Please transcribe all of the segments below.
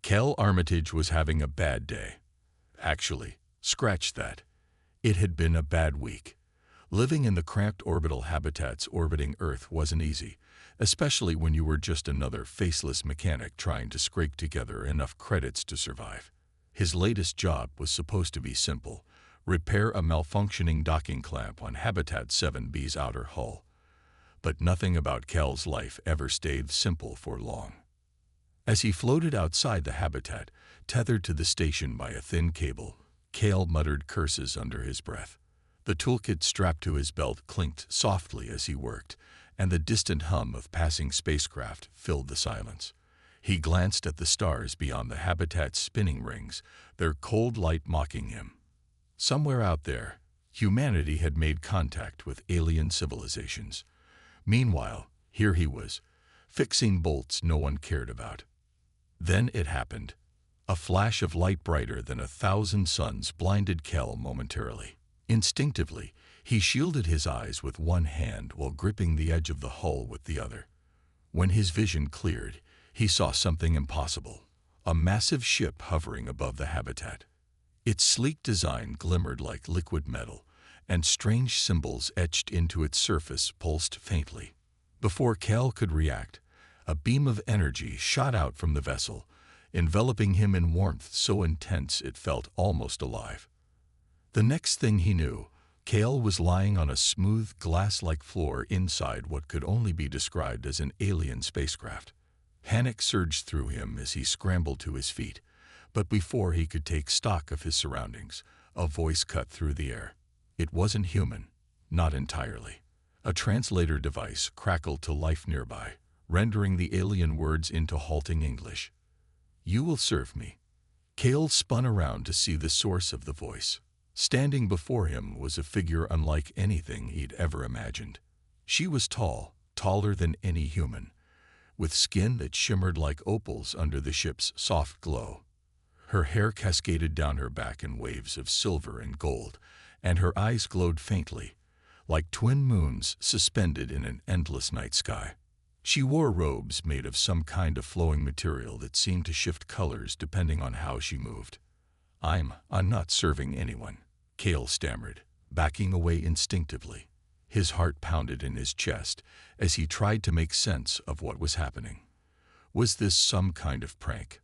Kel Armitage was having a bad day. Actually, scratch that. It had been a bad week. Living in the cramped orbital habitats orbiting Earth wasn't easy, especially when you were just another faceless mechanic trying to scrape together enough credits to survive. His latest job was supposed to be simple: repair a malfunctioning docking clamp on Habitat 7B's outer hull. But nothing about Kel's life ever stayed simple for long. As he floated outside the habitat, tethered to the station by a thin cable, Kel muttered curses under his breath. The toolkit strapped to his belt clinked softly as he worked, and the distant hum of passing spacecraft filled the silence. He glanced at the stars beyond the habitat's spinning rings, their cold light mocking him. Somewhere out there, humanity had made contact with alien civilizations. Meanwhile, here he was, fixing bolts no one cared about. Then it happened. A flash of light brighter than 1,000 suns blinded Kel momentarily. Instinctively, he shielded his eyes with one hand while gripping the edge of the hull with the other. When his vision cleared, he saw something impossible: a massive ship hovering above the habitat. Its sleek design glimmered like liquid metal, and strange symbols etched into its surface pulsed faintly. Before Kel could react, a beam of energy shot out from the vessel, enveloping him in warmth so intense it felt almost alive. The next thing he knew, Kel was lying on a smooth, glass-like floor inside what could only be described as an alien spacecraft. Panic surged through him as he scrambled to his feet, but before he could take stock of his surroundings, a voice cut through the air. It wasn't human, not entirely. A translator device crackled to life nearby, rendering the alien words into halting English. "You will serve me." Kel spun around to see the source of the voice. Standing before him was a figure unlike anything he'd ever imagined. She was tall, taller than any human, with skin that shimmered like opals under the ship's soft glow. Her hair cascaded down her back in waves of silver and gold, and her eyes glowed faintly, like twin moons suspended in an endless night sky. She wore robes made of some kind of flowing material that seemed to shift colors depending on how she moved. I'm not serving anyone," Kel stammered, backing away instinctively. His heart pounded in his chest as he tried to make sense of what was happening. Was this some kind of prank?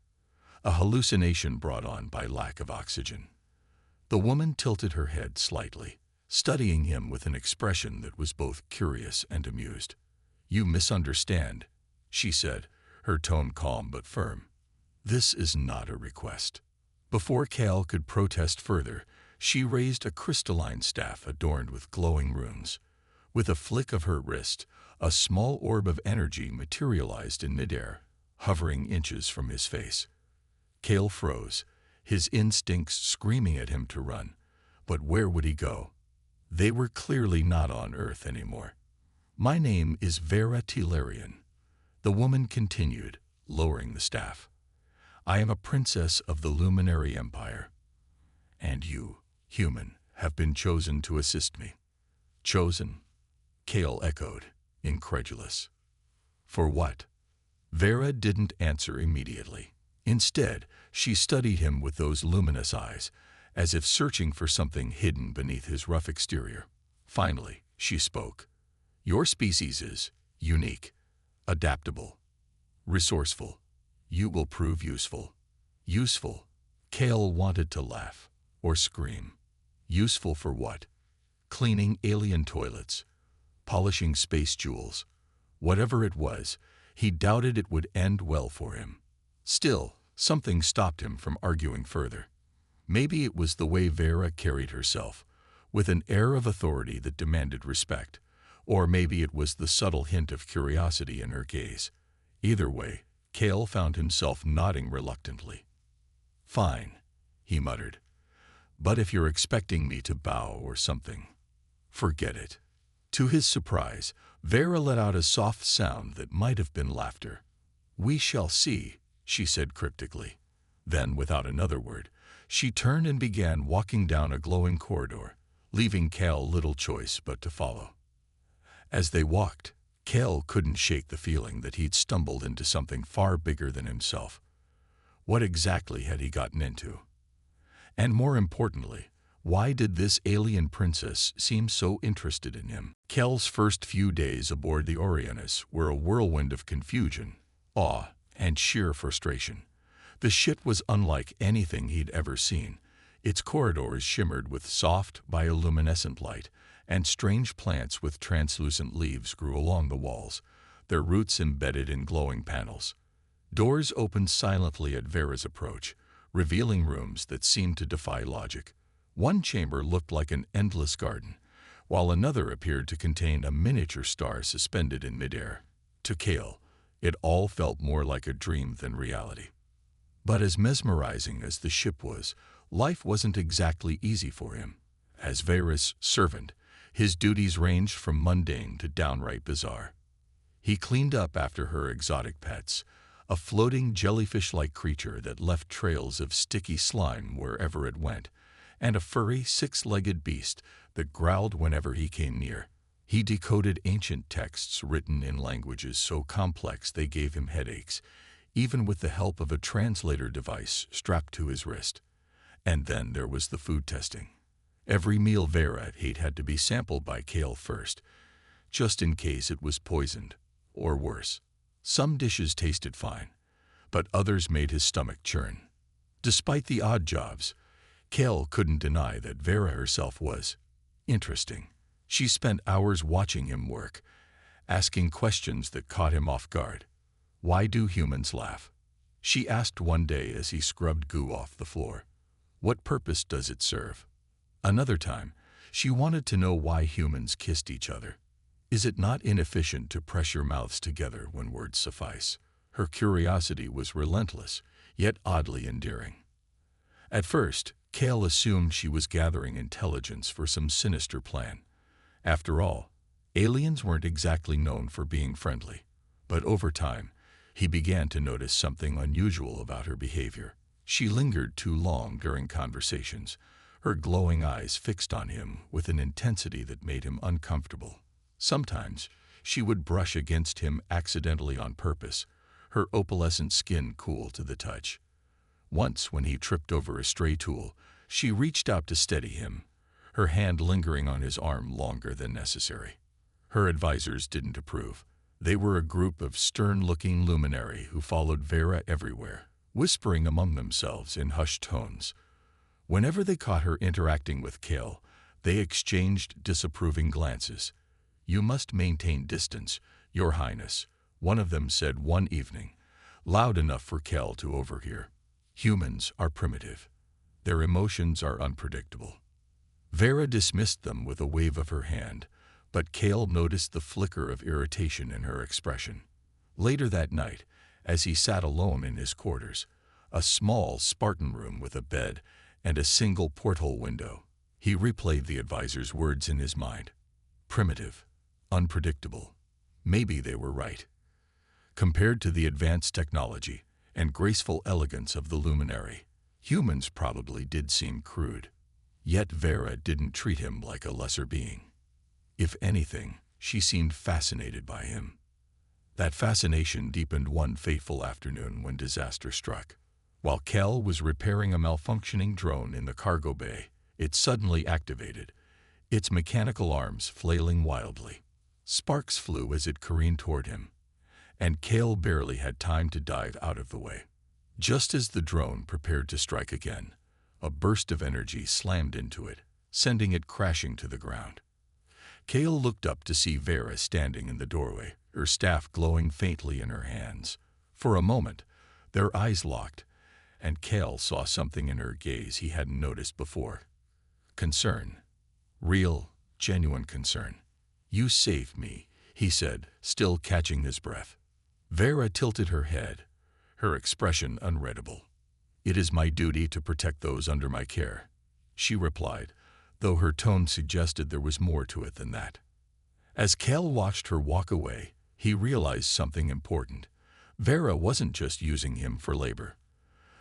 A hallucination brought on by lack of oxygen? The woman tilted her head slightly, studying him with an expression that was both curious and amused. "You misunderstand," she said, her tone calm but firm. "This is not a request." Before Kel could protest further, she raised a crystalline staff adorned with glowing runes. With a flick of her wrist, a small orb of energy materialized in midair, hovering inches from his face. Kel froze, his instincts screaming at him to run. But where would he go? They were clearly not on Earth anymore. "My name is Vera Tillarian," the woman continued, lowering the staff. "I am a princess of the Luminary Empire. And you, human, have been chosen to assist me." "Chosen?" Kel echoed, incredulous. "For what?" Vera didn't answer immediately. Instead, she studied him with those luminous eyes, as if searching for something hidden beneath his rough exterior. Finally, she spoke. "Your species is unique, adaptable, resourceful. You will prove useful." "Useful?" Kel wanted to laugh or scream. Useful for what? Cleaning alien toilets, polishing space jewels. Whatever it was, he doubted it would end well for him. Still, something stopped him from arguing further. Maybe it was the way Vera carried herself, with an air of authority that demanded respect, or maybe it was the subtle hint of curiosity in her gaze. Either way, Kel found himself nodding reluctantly. "Fine," he muttered. "But if you're expecting me to bow or something, forget it." To his surprise, Vera let out a soft sound that might have been laughter. "We shall see," she said cryptically. Then, without another word, she turned and began walking down a glowing corridor, leaving Kel little choice but to follow. As they walked, Kel couldn't shake the feeling that he'd stumbled into something far bigger than himself. What exactly had he gotten into? And more importantly, why did this alien princess seem so interested in him? Kel's first few days aboard the Orionus were a whirlwind of confusion, awe, and sheer frustration. The ship was unlike anything he'd ever seen. Its corridors shimmered with soft, bioluminescent light, and strange plants with translucent leaves grew along the walls, their roots embedded in glowing panels. Doors opened silently at Vera's approach, revealing rooms that seemed to defy logic. One chamber looked like an endless garden, while another appeared to contain a miniature star suspended in midair. To Kale, it all felt more like a dream than reality. But as mesmerizing as the ship was, life wasn't exactly easy for him. As Vera's servant, his duties ranged from mundane to downright bizarre. He cleaned up after her exotic pets, a floating jellyfish-like creature that left trails of sticky slime wherever it went, and a furry, six-legged beast that growled whenever he came near. He decoded ancient texts written in languages so complex they gave him headaches, even with the help of a translator device strapped to his wrist. And then there was the food testing. Every meal Vera ate had to be sampled by Kale first, just in case it was poisoned, or worse. Some dishes tasted fine, but others made his stomach churn. Despite the odd jobs, Kale couldn't deny that Vera herself was interesting. She spent hours watching him work, asking questions that caught him off guard. Why do humans laugh? She asked one day as he scrubbed goo off the floor. What purpose does it serve? Another time, she wanted to know why humans kissed each other. Is it not inefficient to press your mouths together when words suffice? Her curiosity was relentless, yet oddly endearing. At first, Kale assumed she was gathering intelligence for some sinister plan. After all, aliens weren't exactly known for being friendly. But over time, he began to notice something unusual about her behavior. She lingered too long during conversations, her glowing eyes fixed on him with an intensity that made him uncomfortable. Sometimes, she would brush against him accidentally on purpose, her opalescent skin cool to the touch. Once, when he tripped over a stray tool, she reached out to steady him, her hand lingering on his arm longer than necessary. Her advisors didn't approve. They were a group of stern-looking luminary who followed Vera everywhere, whispering among themselves in hushed tones. Whenever they caught her interacting with Kale, they exchanged disapproving glances. "You must maintain distance, Your Highness," one of them said one evening, loud enough for Kale to overhear. "Humans are primitive. Their emotions are unpredictable." Vera dismissed them with a wave of her hand, but Kale noticed the flicker of irritation in her expression. Later that night, as he sat alone in his quarters, a small Spartan room with a bed and a single porthole window, he replayed the advisor's words in his mind. Primitive, unpredictable. Maybe they were right. Compared to the advanced technology and graceful elegance of the luminary, humans probably did seem crude. Yet Vera didn't treat him like a lesser being. If anything, she seemed fascinated by him. That fascination deepened one fateful afternoon when disaster struck. While Kel was repairing a malfunctioning drone in the cargo bay, it suddenly activated, its mechanical arms flailing wildly. Sparks flew as it careened toward him, and Kale barely had time to dive out of the way. Just as the drone prepared to strike again, a burst of energy slammed into it, sending it crashing to the ground. Kale looked up to see Vera standing in the doorway, her staff glowing faintly in her hands. For a moment, their eyes locked, and Kale saw something in her gaze he hadn't noticed before. Concern. Real, genuine concern. "You saved me," he said, still catching his breath. Vera tilted her head, her expression unreadable. "It is my duty to protect those under my care," she replied, though her tone suggested there was more to it than that. As Kel watched her walk away, he realized something important. Vera wasn't just using him for labor.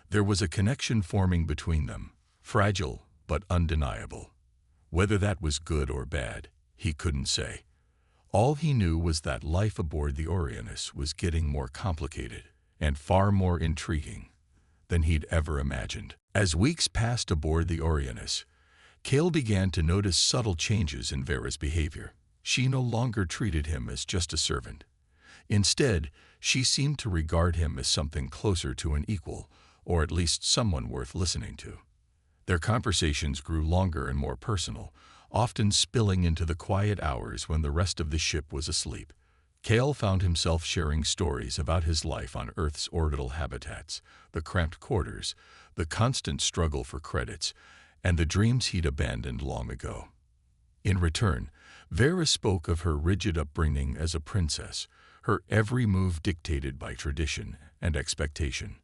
There was a connection forming between them, fragile but undeniable. Whether that was good or bad, he couldn't say. All he knew was that life aboard the Orionus was getting more complicated and far more intriguing. than he'd ever imagined. As weeks passed aboard the Orionus, Cale began to notice subtle changes in Vera's behavior. She no longer treated him as just a servant. Instead, she seemed to regard him as something closer to an equal, or at least someone worth listening to. Their conversations grew longer and more personal, often spilling into the quiet hours when the rest of the ship was asleep. Cale found himself sharing stories about his life on Earth's orbital habitats, the cramped quarters, the constant struggle for credits, and the dreams he'd abandoned long ago. In return, Vera spoke of her rigid upbringing as a princess, her every move dictated by tradition and expectation.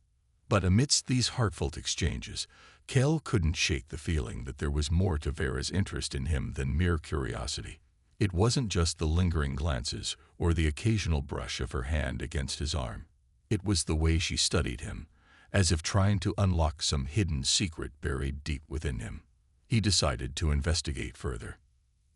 But amidst these heartfelt exchanges, Cale couldn't shake the feeling that there was more to Vera's interest in him than mere curiosity. It wasn't just the lingering glances or the occasional brush of her hand against his arm. It was the way she studied him, as if trying to unlock some hidden secret buried deep within him. He decided to investigate further.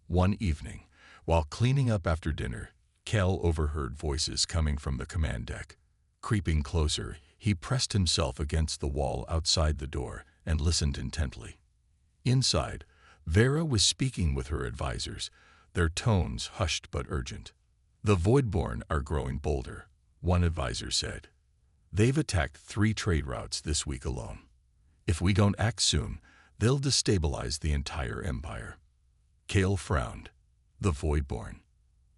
One evening, while cleaning up after dinner, Cale overheard voices coming from the command deck. Creeping closer, he pressed himself against the wall outside the door and listened intently. Inside, Vera was speaking with her advisors, their tones hushed but urgent. "The Voidborn are growing bolder," one advisor said. "They've attacked 3 trade routes this week alone. If we don't act soon, they'll destabilize the entire empire." Cale frowned. The Voidborn.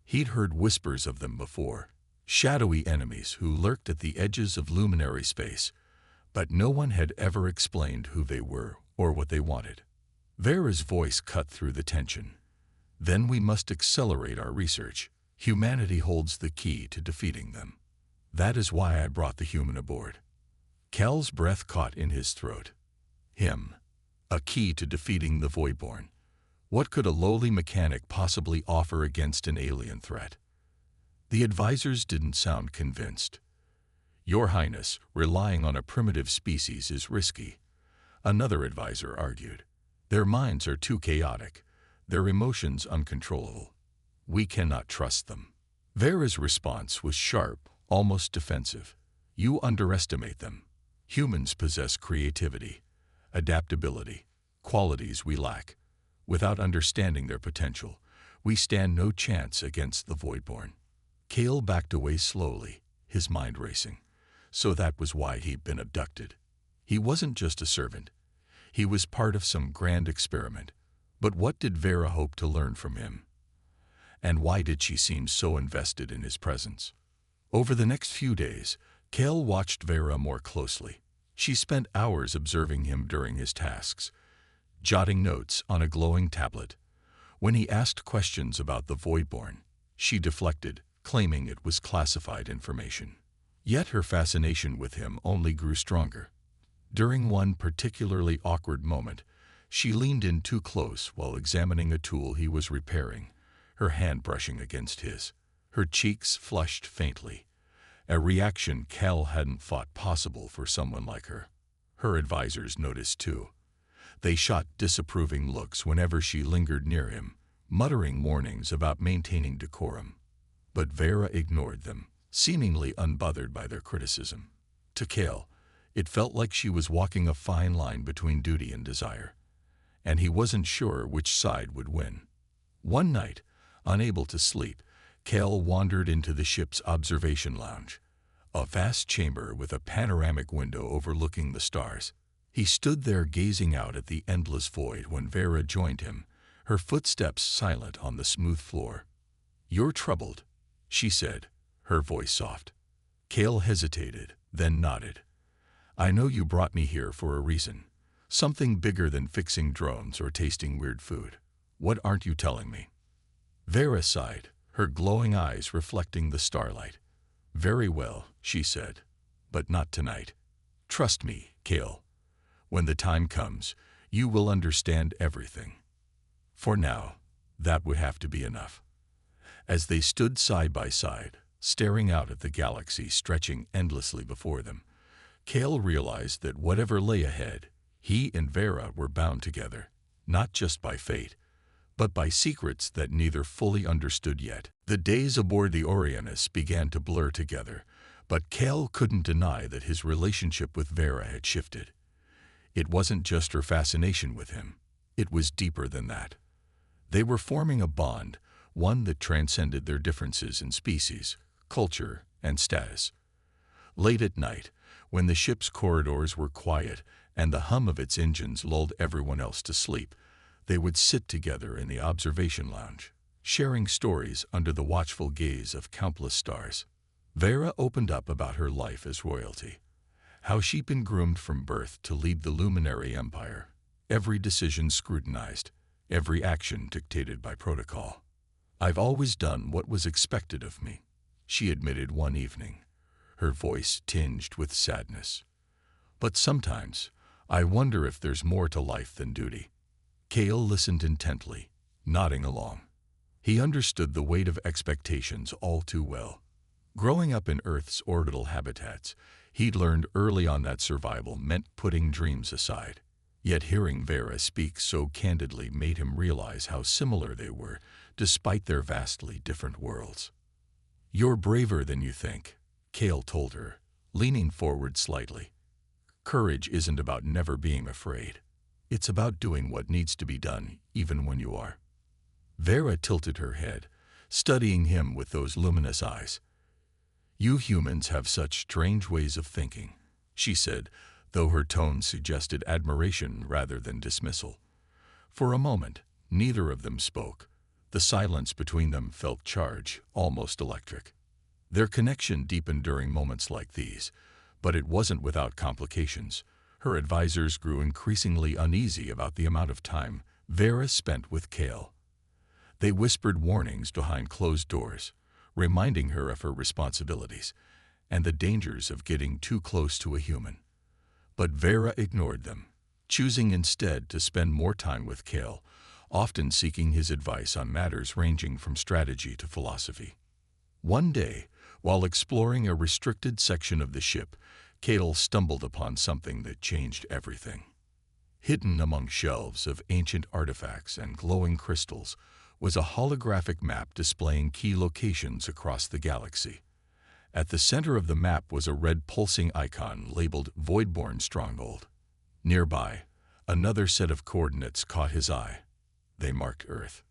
He'd heard whispers of them before, shadowy enemies who lurked at the edges of luminary space, but no one had ever explained who they were or what they wanted. Vera's voice cut through the tension. "Then we must accelerate our research. Humanity holds the key to defeating them. That is why I brought the human aboard." Cale's breath caught in his throat. Him. A key to defeating the Voidborn. What could a lowly mechanic possibly offer against an alien threat? The advisors didn't sound convinced. "Your Highness, relying on a primitive species is risky," another advisor argued. "Their minds are too chaotic, their emotions uncontrollable. We cannot trust them." Vera's response was sharp, almost defensive. "You underestimate them. Humans possess creativity, adaptability, qualities we lack. Without understanding their potential, we stand no chance against the Voidborn." Cale backed away slowly, his mind racing. So that was why he'd been abducted. He wasn't just a servant. He was part of some grand experiment. But what did Vera hope to learn from him? And why did she seem so invested in his presence? Over the next few days, Cale watched Vera more closely. She spent hours observing him during his tasks, jotting notes on a glowing tablet. When he asked questions about the Voidborn, she deflected, claiming it was classified information. Yet her fascination with him only grew stronger. During one particularly awkward moment, she leaned in too close while examining a tool he was repairing, her hand brushing against his. Her cheeks flushed faintly, a reaction Cale hadn't thought possible for someone like her. Her advisors noticed too. They shot disapproving looks whenever she lingered near him, muttering warnings about maintaining decorum. But Vera ignored them, seemingly unbothered by their criticism. To Cale, it felt like she was walking a fine line between duty and desire, and he wasn't sure which side would win. One night, unable to sleep, Cale wandered into the ship's observation lounge, a vast chamber with a panoramic window overlooking the stars. He stood there gazing out at the endless void when Vera joined him, her footsteps silent on the smooth floor. "You're troubled," she said, her voice soft. Cale hesitated, then nodded. "I know you brought me here for a reason. Something bigger than fixing drones or tasting weird food. What aren't you telling me?" Vera sighed, her glowing eyes reflecting the starlight. "Very well," she said, "but not tonight. Trust me, Cale. When the time comes, you will understand everything. For now, that would have to be enough." As they stood side by side, staring out at the galaxy stretching endlessly before them, Cale realized that whatever lay ahead, he and Vera were bound together, not just by fate, but by secrets that neither fully understood yet. The days aboard the Orionus began to blur together, But Kale couldn't deny that his relationship with Vera had shifted. It wasn't just her fascination with him. It was deeper than that. They were forming a bond, one that transcended their differences in species, culture, and status. Late at night, when the ship's corridors were quiet and the hum of its engines lulled everyone else to sleep, they would sit together in the observation lounge, sharing stories under the watchful gaze of countless stars. Vera opened up about her life as royalty, how she'd been groomed from birth to lead the luminary empire, every decision scrutinized, every action dictated by protocol. "I've always done what was expected of me," she admitted one evening, her voice tinged with sadness. "But sometimes, I wonder if there's more to life than duty." Kale listened intently, nodding along. He understood the weight of expectations all too well. Growing up in Earth's orbital habitats, he'd learned early on that survival meant putting dreams aside. Yet hearing Vera speak so candidly made him realize how similar they were, despite their vastly different worlds. "You're braver than you think," Kale told her, leaning forward slightly. "Courage isn't about never being afraid. It's about doing what needs to be done, even when you are." Vera tilted her head, studying him with those luminous eyes. "You humans have such strange ways of thinking," she said, though her tone suggested admiration rather than dismissal. For a moment, neither of them spoke. The silence between them felt charged, almost electric. Their connection deepened during moments like these, but it wasn't without complications. Her advisors grew increasingly uneasy about the amount of time Vera spent with Kale. They whispered warnings behind closed doors, reminding her of her responsibilities and the dangers of getting too close to a human. But Vera ignored them, choosing instead to spend more time with Kale, often seeking his advice on matters ranging from strategy to philosophy. One day, while exploring a restricted section of the ship, Kale stumbled upon something that changed everything. Hidden among shelves of ancient artifacts and glowing crystals was a holographic map displaying key locations across the galaxy. At the center of the map was a red pulsing icon labeled Voidborn Stronghold. Nearby, another set of coordinates caught his eye. They marked Earth.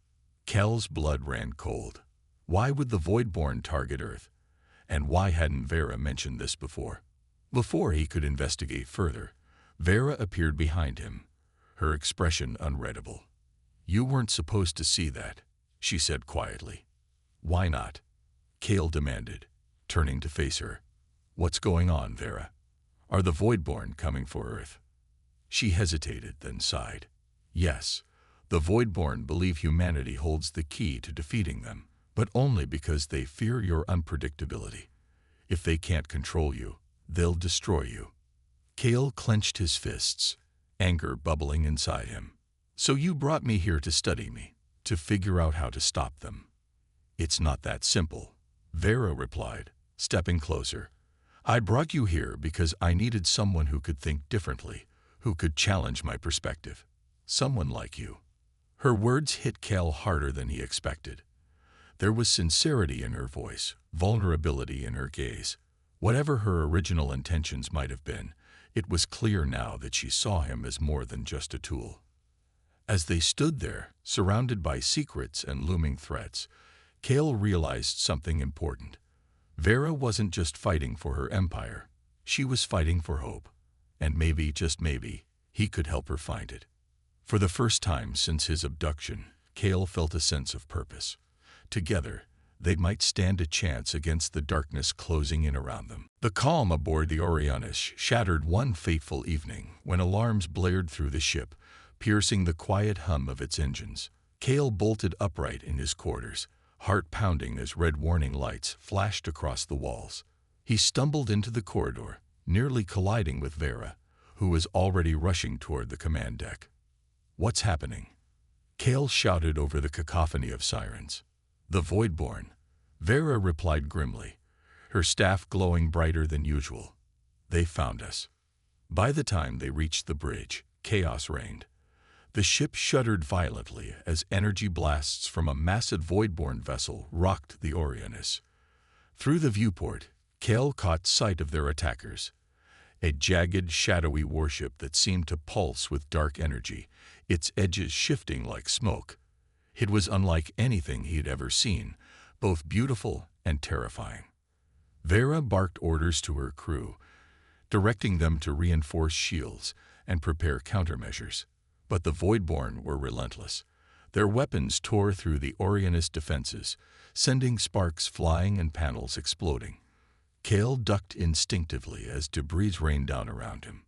Kel's blood ran cold. Why would the Voidborn target Earth? And why hadn't Vera mentioned this before? Before he could investigate further, Vera appeared behind him, her expression unreadable. "You weren't supposed to see that," she said quietly. "Why not?" Kale demanded, turning to face her. "What's going on, Vera? Are the Voidborn coming for Earth?" She hesitated, then sighed. "Yes, the Voidborn believe humanity holds the key to defeating them, but only because they fear your unpredictability. If they can't control you, they'll destroy you." Kale clenched his fists, anger bubbling inside him. "So you brought me here to study me, to figure out how to stop them?" "It's not that simple," Vera replied, stepping closer. "I brought you here because I needed someone who could think differently, who could challenge my perspective. Someone like you." Her words hit Kale harder than he expected. There was sincerity in her voice, vulnerability in her gaze. Whatever her original intentions might have been, it was clear now that she saw him as more than just a tool. As they stood there, surrounded by secrets and looming threats, Kale realized something important. Vera wasn't just fighting for her empire. She was fighting for hope. And maybe, just maybe, he could help her find it. For the first time since his abduction, Kale felt a sense of purpose. Together, they might stand a chance against the darkness closing in around them. The calm aboard the Orionis shattered one fateful evening when alarms blared through the ship, piercing the quiet hum of its engines. Kale bolted upright in his quarters, heart pounding as red warning lights flashed across the walls. He stumbled into the corridor, nearly colliding with Vera, who was already rushing toward the command deck. "What's happening?" Kale shouted over the cacophony of sirens. "The Voidborn," Vera replied grimly, her staff glowing brighter than usual. "They found us." By the time they reached the bridge, chaos reigned. The ship shuddered violently as energy blasts from a massive Voidborn vessel rocked the Orionis. Through the viewport, Kale caught sight of their attackers. A jagged, shadowy warship that seemed to pulse with dark energy, its edges shifting like smoke. It was unlike anything he had ever seen, both beautiful and terrifying. Vera barked orders to her crew, directing them to reinforce shields and prepare countermeasures. But the Voidborn were relentless. Their weapons tore through the Orionis defenses, sending sparks flying and panels exploding. Kale ducked instinctively as debris rained down around him.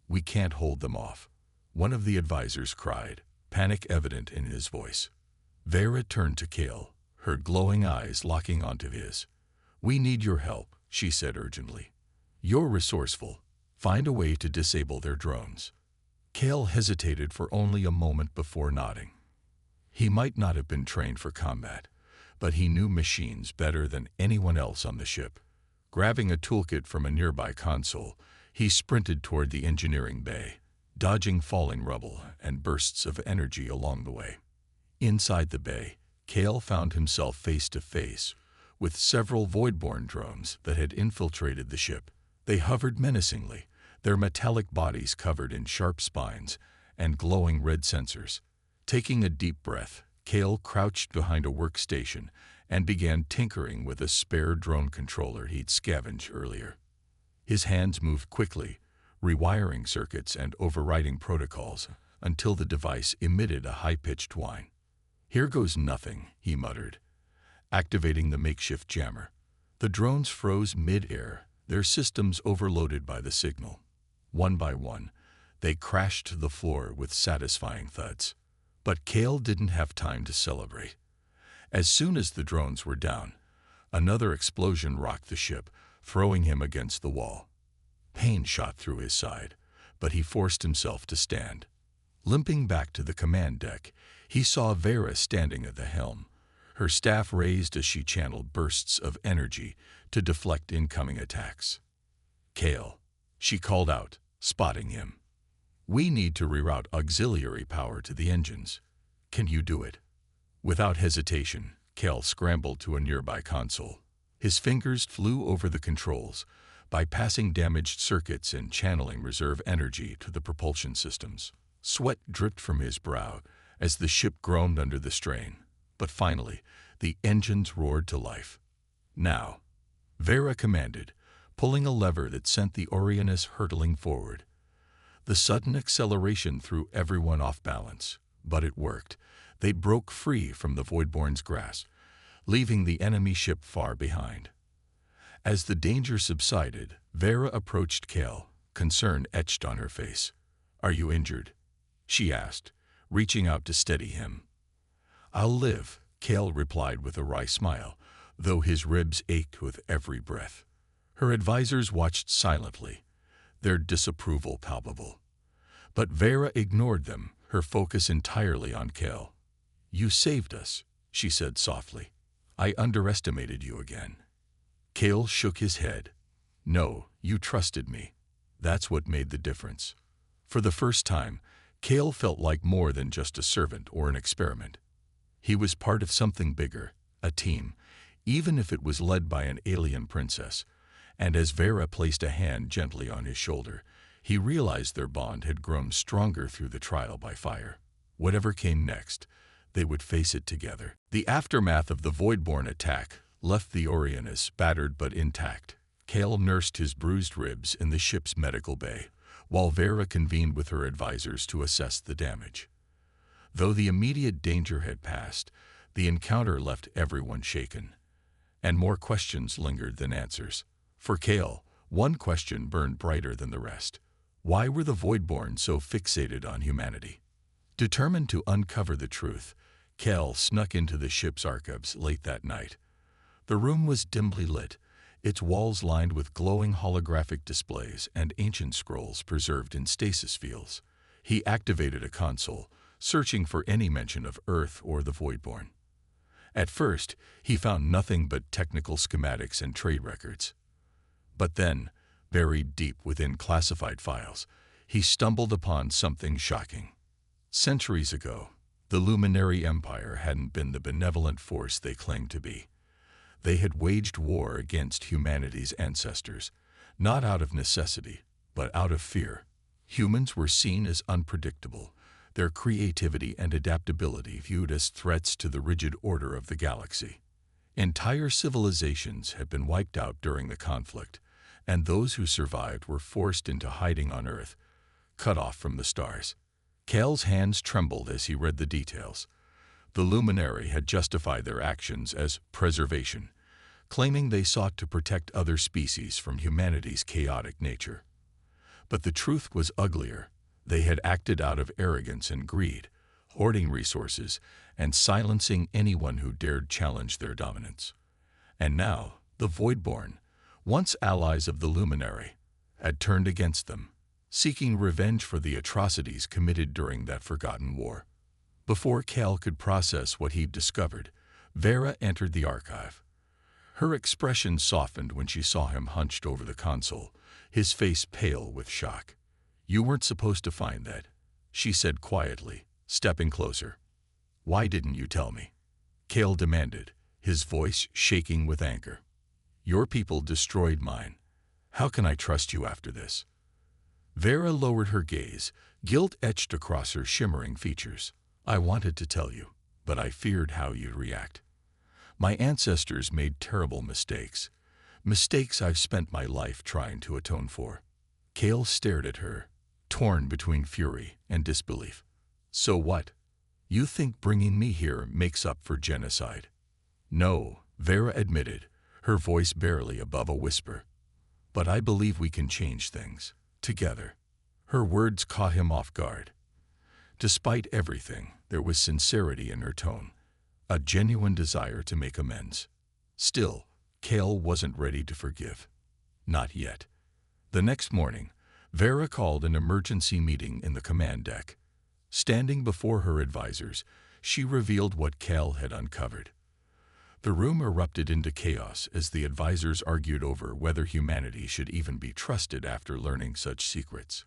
"We can't hold them off," one of the advisors cried, panic evident in his voice. Vera turned to Kale, her glowing eyes locking onto his. "We need your help," she said urgently. "You're resourceful. Find a way to disable their drones." Kale hesitated for only a moment before nodding. He might not have been trained for combat, but he knew machines better than anyone else on the ship. Grabbing a toolkit from a nearby console, he sprinted toward the engineering bay, dodging falling rubble and bursts of energy along the way. Inside the bay, Kale found himself face to face with several Voidborn drones that had infiltrated the ship. They hovered menacingly, their metallic bodies covered in sharp spines and glowing red sensors. Taking a deep breath, Kale crouched behind a workstation and began tinkering with a spare drone controller he'd scavenged earlier. His hands moved quickly, rewiring circuits and overriding protocols until the device emitted a high-pitched whine. "Here goes nothing," he muttered, activating the makeshift jammer. The drones froze mid-air, their systems overloaded by the signal. One by one, they crashed to the floor with satisfying thuds. But Kale didn't have time to celebrate. As soon as the drones were down, another explosion rocked the ship, throwing him against the wall. Pain shot through his side, but he forced himself to stand. Limping back to the command deck, he saw Vera standing at the helm, her staff raised as she channeled bursts of energy to deflect incoming attacks. "Kale," she called out, spotting him. "We need to reroute auxiliary power to the engines. Can you do it?" Without hesitation, Kale scrambled to a nearby console. His fingers flew over the controls, bypassing damaged circuits and channeling reserve energy to the propulsion systems. Sweat dripped from his brow as the ship groaned under the strain. But finally, the engines roared to life. "Now," Vera commanded, pulling a lever that sent the Orionis hurtling forward. The sudden acceleration threw everyone off balance, but it worked. They broke free from the Voidborn's grasp, leaving the enemy ship far behind. As the danger subsided, Vera approached Kale, concern etched on her face. "Are you injured?" she asked, reaching out to steady him. "I'll live," Kale replied with a wry smile, though his ribs ached with every breath. Her advisors watched silently, their disapproval palpable. But Vera ignored them, her focus entirely on Kale. "You saved us," she said softly. "I underestimated you again." Kale shook his head. "No, you trusted me. That's what made the difference." For the first time, Kale felt like more than just a servant or an experiment. He was part of something bigger, a team, even if it was led by an alien princess. And as Vera placed a hand gently on his shoulder, he realized their bond had grown stronger through the trial by fire. Whatever came next, they would face it together. The aftermath of the Voidborn attack left the Orionis battered but intact. Kale nursed his bruised ribs in the ship's medical bay, while Vera convened with her advisors to assess the damage. Though the immediate danger had passed, the encounter left everyone shaken, and more questions lingered than answers. For Kale, one question burned brighter than the rest. Why were the Voidborn so fixated on humanity? Determined to uncover the truth, Kale snuck into the ship's archives late that night. The room was dimly lit, its walls lined with glowing holographic displays and ancient scrolls preserved in stasis fields. He activated a console, searching for any mention of Earth or the Voidborn. At first, he found nothing but technical schematics and trade records. But then, buried deep within classified files, he stumbled upon something shocking. Centuries ago, the Luminary Empire hadn't been the benevolent force they claimed to be. They had waged war against humanity's ancestors, not out of necessity, but out of fear. Humans were seen as unpredictable, their creativity and adaptability viewed as threats to the rigid order of the galaxy. Entire civilizations had been wiped out during the conflict, and those who survived were forced into hiding on Earth, cut off from the stars. Cale's hands trembled as he read the details. The luminary had justified their actions as preservation, claiming they sought to protect other species from humanity's chaotic nature. But the truth was uglier. They had acted out of arrogance and greed, hoarding resources and silencing anyone who dared challenge their dominance. And now, the Voidborn, once allies of the luminary, had turned against them, seeking revenge for the atrocities committed during that forgotten war. Before Cale could process what he'd discovered, Vera entered the archive. Her expression softened when she saw him hunched over the console, his face pale with shock. "You weren't supposed to find that," she said quietly, stepping closer. "Why didn't you tell me?" Cale demanded, his voice shaking with anger. "Your people destroyed mine. How can I trust you after this?" Vera lowered her gaze, guilt etched across her shimmering features. "I wanted to tell you, but I feared how you'd react. My ancestors made terrible mistakes, mistakes I've spent my life trying to atone for." Cale stared at her, torn between fury and disbelief. "So what? You think bringing me here makes up for genocide?" "No," Vera admitted, her voice barely above a whisper. "But I believe we can change things, together." Her words caught him off guard. Despite everything, there was sincerity in her tone, a genuine desire to make amends. Still, Cale wasn't ready to forgive. Not yet. The next morning, Vera called an emergency meeting in the command deck. Standing before her advisors, she revealed what Cale had uncovered. The room erupted into chaos as the advisors argued over whether humanity should even be trusted after learning such secrets.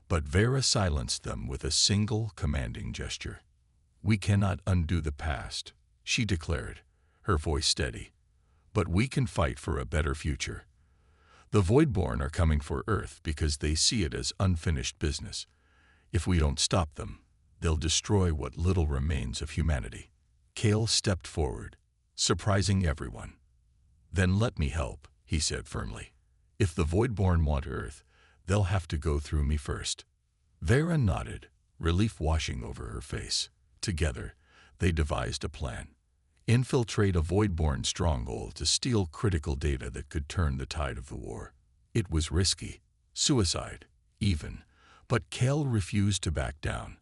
But Vera silenced them with a single commanding gesture. "We cannot undo the past," she declared, her voice steady. "But we can fight for a better future. The Voidborn are coming for Earth because they see it as unfinished business. If we don't stop them, they'll destroy what little remains of humanity." Cale stepped forward, surprising everyone. "Then let me help," he said firmly. "If the Voidborn want Earth, they'll have to go through me first." Vera nodded, relief washing over her face. Together, they devised a plan. Infiltrate a Voidborn stronghold to steal critical data that could turn the tide of the war. It was risky, suicide, even, but Cale refused to back down.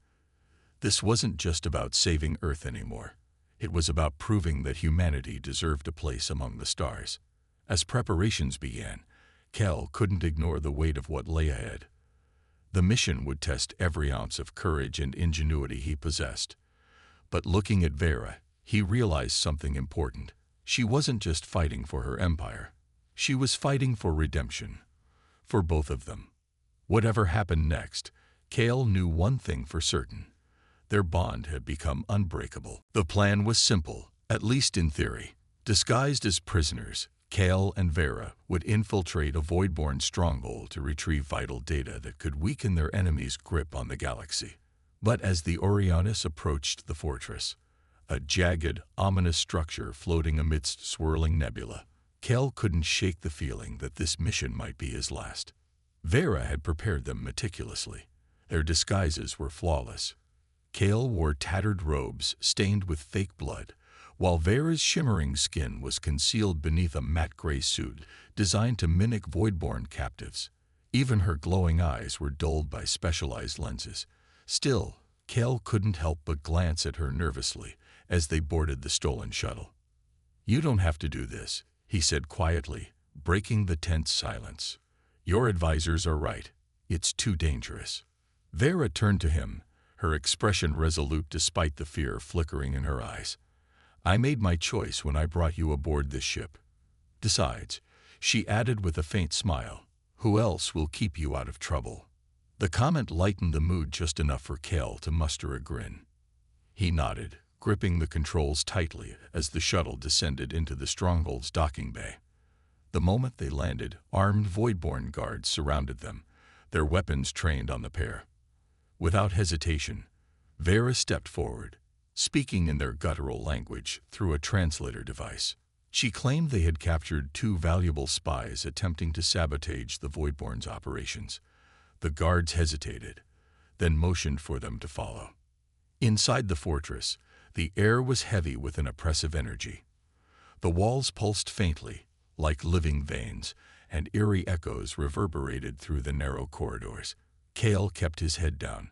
This wasn't just about saving Earth anymore. It was about proving that humanity deserved a place among the stars. As preparations began, Cale couldn't ignore the weight of what lay ahead. The mission would test every ounce of courage and ingenuity he possessed. But looking at Vera, he realized something important. She wasn't just fighting for her empire. She was fighting for redemption. For both of them. Whatever happened next, Cale knew one thing for certain. Their bond had become unbreakable. The plan was simple, at least in theory. Disguised as prisoners, Cale and Vera would infiltrate a Voidborn stronghold to retrieve vital data that could weaken their enemy's grip on the galaxy. But as the Orionis approached the fortress, a jagged, ominous structure floating amidst swirling nebula, Cale couldn't shake the feeling that this mission might be his last. Vera had prepared them meticulously. Their disguises were flawless. Cale wore tattered robes stained with fake blood, while Vera's shimmering skin was concealed beneath a matte gray suit designed to mimic Voidborn captives. Even her glowing eyes were dulled by specialized lenses. Still, Cale couldn't help but glance at her nervously as they boarded the stolen shuttle. "You don't have to do this," he said quietly, breaking the tense silence. "Your advisors are right. It's too dangerous." Vera turned to him, her expression resolute despite the fear flickering in her eyes. "I made my choice when I brought you aboard this ship. Besides," she added with a faint smile, "who else will keep you out of trouble?" The comment lightened the mood just enough for Cale to muster a grin. He nodded, gripping the controls tightly as the shuttle descended into the stronghold's docking bay. The moment they landed, armed Voidborn guards surrounded them, their weapons trained on the pair. Without hesitation, Vera stepped forward, speaking in their guttural language through a translator device. She claimed they had captured 2 valuable spies attempting to sabotage the Voidborn's operations. The guards hesitated, then motioned for them to follow. Inside the fortress, the air was heavy with an oppressive energy. The walls pulsed faintly, like living veins, and eerie echoes reverberated through the narrow corridors. Kale kept his head down,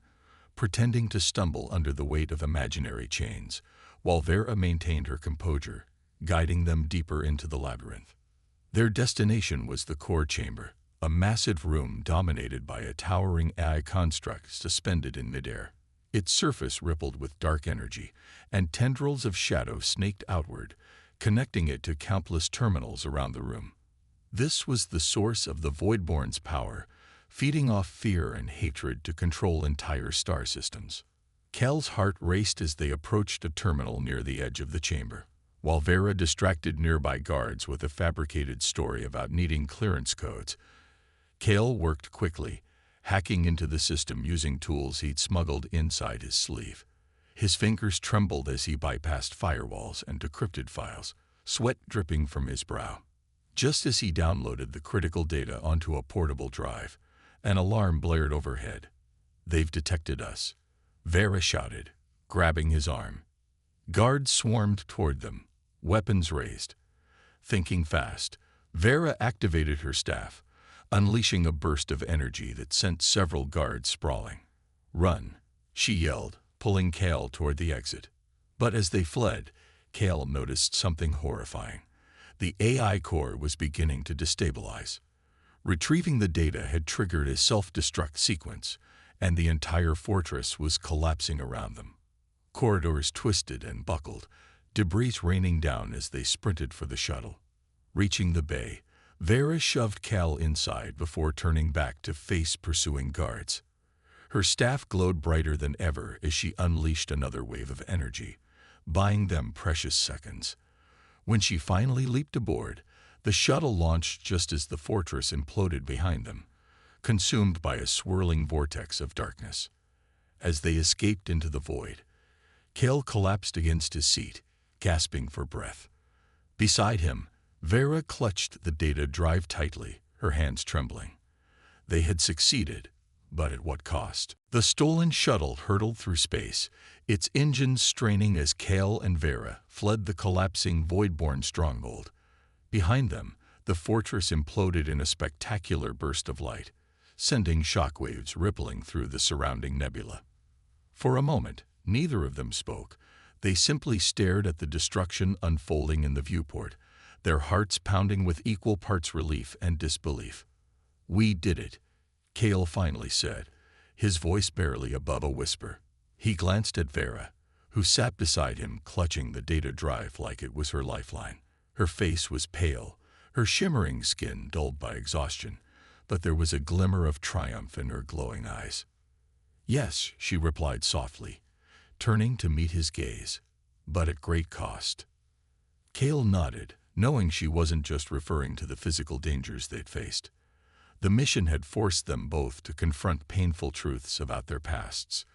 pretending to stumble under the weight of imaginary chains, while Vera maintained her composure, guiding them deeper into the labyrinth. Their destination was the core chamber, a massive room dominated by a towering AI construct suspended in midair. Its surface rippled with dark energy, and tendrils of shadow snaked outward, connecting it to countless terminals around the room. This was the source of the Voidborn's power, feeding off fear and hatred to control entire star systems. Kel's heart raced as they approached a terminal near the edge of the chamber, while Vera distracted nearby guards with a fabricated story about needing clearance codes. Kale worked quickly, hacking into the system using tools he'd smuggled inside his sleeve. His fingers trembled as he bypassed firewalls and decrypted files, sweat dripping from his brow. Just as he downloaded the critical data onto a portable drive, an alarm blared overhead. "They've detected us," Vera shouted, grabbing his arm. Guards swarmed toward them, weapons raised. Thinking fast, Vera activated her staff, unleashing a burst of energy that sent several guards sprawling. "Run," she yelled, pulling Kale toward the exit. But as they fled, Kale noticed something horrifying. The AI core was beginning to destabilize. Retrieving the data had triggered a self-destruct sequence, and the entire fortress was collapsing around them. Corridors twisted and buckled, debris raining down as they sprinted for the shuttle. Reaching the bay, Vera shoved Cal inside before turning back to face pursuing guards. Her staff glowed brighter than ever as she unleashed another wave of energy, buying them precious seconds. When she finally leaped aboard, the shuttle launched just as the fortress imploded behind them, consumed by a swirling vortex of darkness. As they escaped into the void, Kale collapsed against his seat, gasping for breath. Beside him, Vera clutched the data drive tightly, her hands trembling. They had succeeded, but at what cost? The stolen shuttle hurtled through space, its engines straining as Kale and Vera fled the collapsing Voidborn stronghold. Behind them, the fortress imploded in a spectacular burst of light, sending shockwaves rippling through the surrounding nebula. For a moment, neither of them spoke. They simply stared at the destruction unfolding in the viewport, their hearts pounding with equal parts relief and disbelief. "We did it," Kale finally said, his voice barely above a whisper. He glanced at Vera, who sat beside him clutching the data drive like it was her lifeline. Her face was pale, her shimmering skin dulled by exhaustion, but there was a glimmer of triumph in her glowing eyes. "Yes," she replied softly, turning to meet his gaze, "but at great cost." Kale nodded, knowing she wasn't just referring to the physical dangers they'd faced. The mission had forced them both to confront painful truths about their pasts,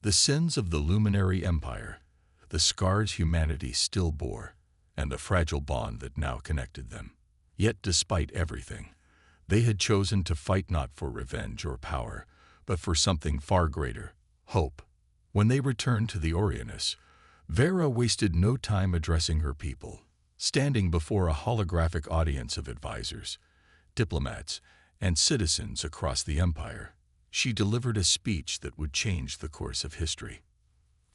the sins of the Luminary Empire, the scars humanity still bore, and the fragile bond that now connected them. Yet despite everything, they had chosen to fight not for revenge or power, but for something far greater, hope. When they returned to the Orionis, Vera wasted no time addressing her people. Standing before a holographic audience of advisors, diplomats, and citizens across the empire, she delivered a speech that would change the course of history.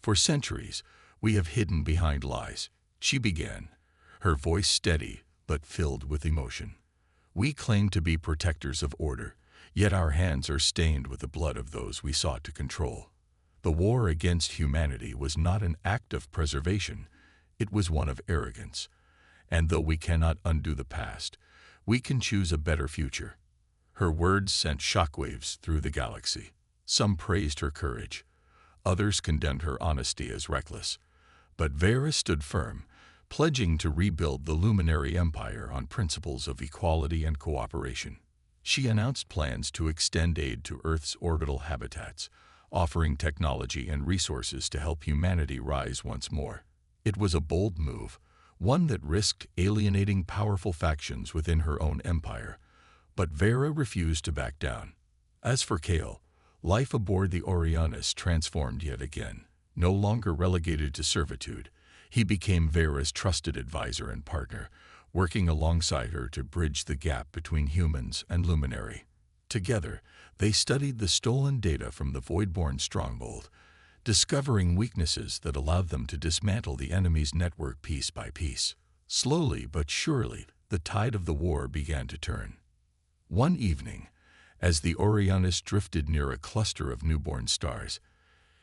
"For centuries, we have hidden behind lies," she began, her voice steady but filled with emotion. "We claim to be protectors of order, yet our hands are stained with the blood of those we sought to control. The war against humanity was not an act of preservation, it was one of arrogance. And though we cannot undo the past, we can choose a better future." Her words sent shockwaves through the galaxy. Some praised her courage, others condemned her honesty as reckless. But Vera stood firm, pledging to rebuild the Luminary Empire on principles of equality and cooperation. She announced plans to extend aid to Earth's orbital habitats, offering technology and resources to help humanity rise once more. It was a bold move, one that risked alienating powerful factions within her own empire, but Vera refused to back down. As for Kale, life aboard the Orianus transformed yet again. No longer relegated to servitude, he became Vera's trusted advisor and partner, working alongside her to bridge the gap between humans and Luminary. Together, they studied the stolen data from the Voidborn stronghold, discovering weaknesses that allowed them to dismantle the enemy's network piece by piece. Slowly but surely, the tide of the war began to turn. One evening, as the Orianus drifted near a cluster of newborn stars,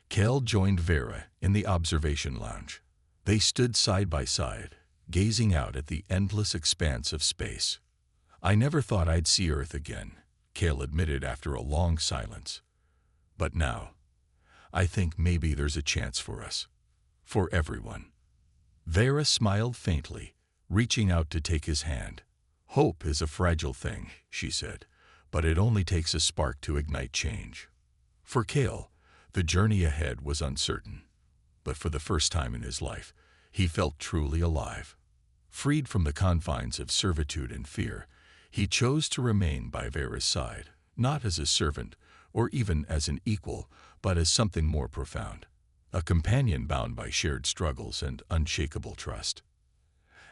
Kale joined Vera in the observation lounge. They stood side by side, gazing out at the endless expanse of space. "I never thought I'd see Earth again," Kale admitted after a long silence. "But now, I think maybe there's a chance for us. For everyone." Vera smiled faintly, reaching out to take his hand. "Hope is a fragile thing," she said, "but it only takes a spark to ignite change." For Kale, the journey ahead was uncertain, but for the first time in his life, he felt truly alive. Freed from the confines of servitude and fear, he chose to remain by Vera's side, not as a servant or even as an equal, but as something more profound, a companion bound by shared struggles and unshakable trust.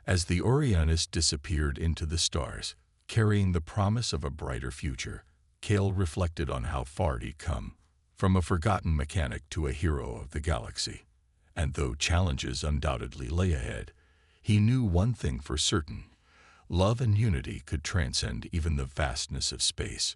As the Orianus disappeared into the stars, carrying the promise of a brighter future, Kale reflected on how far he'd come, from a forgotten mechanic to a hero of the galaxy. And though challenges undoubtedly lay ahead, he knew one thing for certain: love and unity could transcend even the vastness of space.